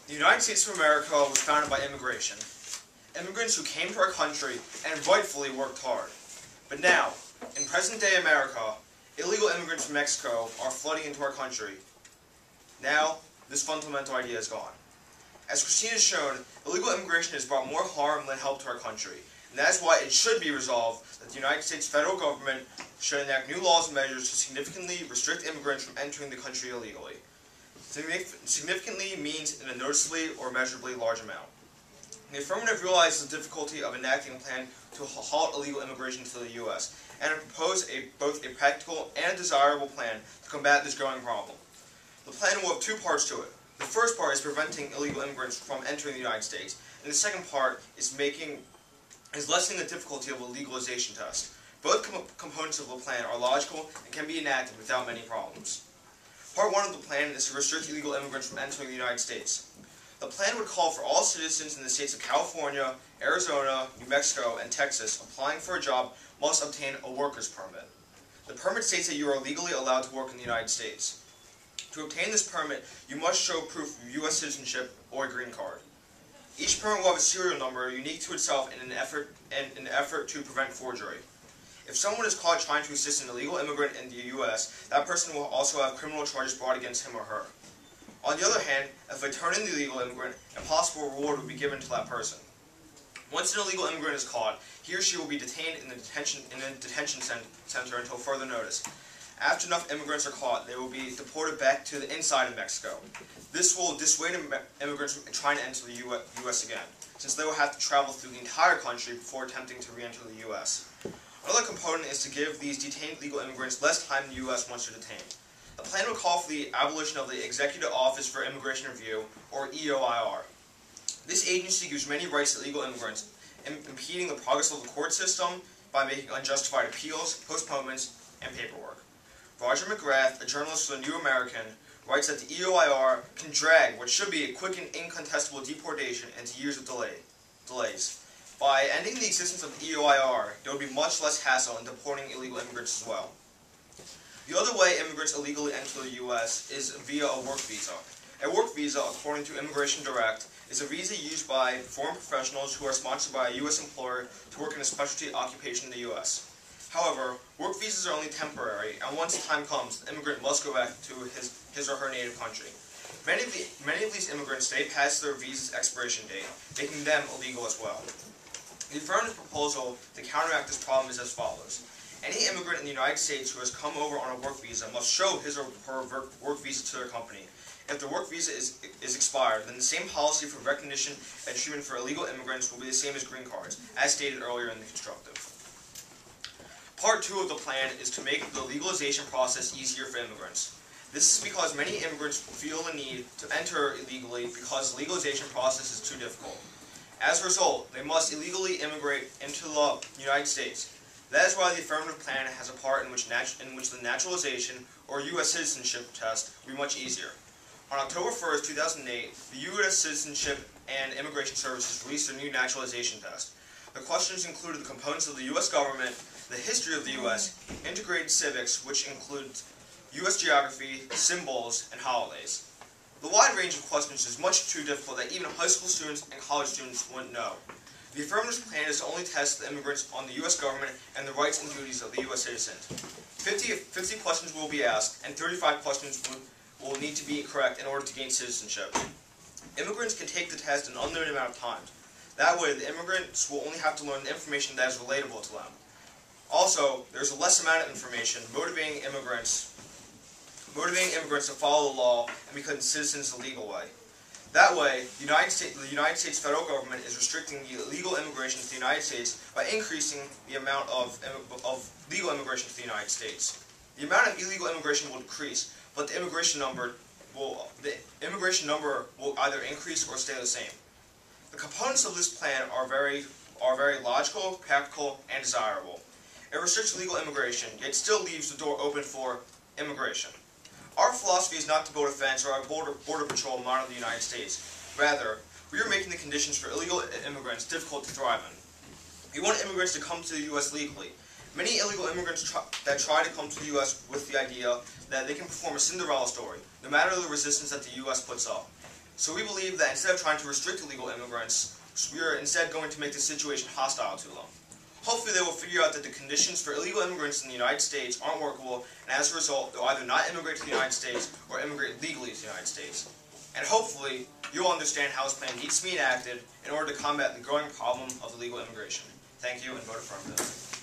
The United States of America was founded by immigration. Immigrants who came to our country and rightfully worked hard. But now, in present-day America, illegal immigrants from Mexico are flooding into our country. Now, this fundamental idea is gone. As Christine has shown, illegal immigration has brought more harm than help to our country, and that is why it should be resolved that the United States federal government should enact new laws and measures to significantly restrict immigrants from entering the country illegally. Significantly means in a noticeably or measurably large amount. The affirmative realizes the difficulty of enacting a plan to halt illegal immigration to the U.S. and propose both a practical and a desirable plan to combat this growing problem. The plan will have two parts to it. The first part is preventing illegal immigrants from entering the United States, and the second part is lessening the difficulty of a legalization test. Both components of the plan are logical and can be enacted without many problems. Part 1 of the plan is to restrict illegal immigrants from entering the United States. The plan would call for all citizens in the states of California, Arizona, New Mexico, and Texas applying for a job must obtain a worker's permit. The permit states that you are legally allowed to work in the United States. To obtain this permit, you must show proof of U.S. citizenship or a green card. Each permit will have a serial number unique to itself in an effort to prevent forgery. If someone is caught trying to assist an illegal immigrant in the U.S., that person will also have criminal charges brought against him or her. On the other hand, if they turn in the illegal immigrant, a possible reward will be given to that person. Once an illegal immigrant is caught, he or she will be detained in a detention center until further notice. After enough immigrants are caught, they will be deported back to the inside of Mexico. This will dissuade immigrants from trying to enter the U.S. again, since they will have to travel through the entire country before attempting to re-enter the U.S. Another component is to give these detained legal immigrants less time in the U.S. once they're detained. The plan would call for the abolition of the Executive Office for Immigration Review, or EOIR. This agency gives many rights to illegal immigrants, impeding the progress of the court system by making unjustified appeals, postponements, and paperwork. Roger McGrath, a journalist for the New American, writes that the EOIR can drag what should be a quick and incontestable deportation into years of delays. By ending the existence of the EOIR, there would be much less hassle in deporting illegal immigrants as well. The other way immigrants illegally enter the U.S. is via a work visa. A work visa, according to Immigration Direct, is a visa used by foreign professionals who are sponsored by a U.S. employer to work in a specialty occupation in the U.S. However, work visas are only temporary, and once the time comes, the immigrant must go back to his or her native country. Many of these immigrants stay past their visa's expiration date, making them illegal as well. The affirmative proposal to counteract this problem is as follows. Any immigrant in the United States who has come over on a work visa must show his or her work visa to their company. If the work visa is expired, then the same policy for recognition and treatment for illegal immigrants will be the same as green cards, as stated earlier in the constructive. Part 2 of the plan is to make the legalization process easier for immigrants. This is because many immigrants feel the need to enter illegally because the legalization process is too difficult. As a result, they must illegally immigrate into the United States. That is why the affirmative plan has a part in which the naturalization or U.S. citizenship test will be much easier. On October 1st, 2008, the U.S. Citizenship and Immigration Services released their new naturalization test. The questions included the components of the U.S. government, the history of the U.S., integrated civics, which includes U.S. geography, symbols, and holidays. The wide range of questions is much too difficult that even high school students and college students wouldn't know. The affirmative plan is to only test the immigrants on the U.S. government and the rights and duties of the U.S. citizen. 50 questions will be asked, and 35 questions will need to be correct in order to gain citizenship. Immigrants can take the test an unlimited amount of times. That way, the immigrants will only have to learn the information that is relatable to them. Also, there is a less amount of information motivating immigrants to follow the law and become citizens the legal way. That way, the United States federal government is restricting illegal immigration to the United States by increasing the amount of legal immigration to the United States. The amount of illegal immigration will decrease, but the immigration number will either increase or stay the same. The components of this plan are very logical, practical, and desirable. It restricts legal immigration, yet still leaves the door open for immigration. Our philosophy is not to build a fence or have border patrol monitor the United States. Rather, we are making the conditions for illegal immigrants difficult to thrive in. We want immigrants to come to the U.S. legally. Many illegal immigrants try to come to the U.S. with the idea that they can perform a Cinderella story, no matter the resistance that the U.S. puts up. So we believe that instead of trying to restrict illegal immigrants, we are instead going to make the situation hostile to them. Hopefully they will figure out that the conditions for illegal immigrants in the United States aren't workable, and as a result, they'll either not immigrate to the United States or immigrate legally to the United States. And hopefully, you'll understand how this plan needs to be enacted in order to combat the growing problem of illegal immigration. Thank you, and vote affirmative.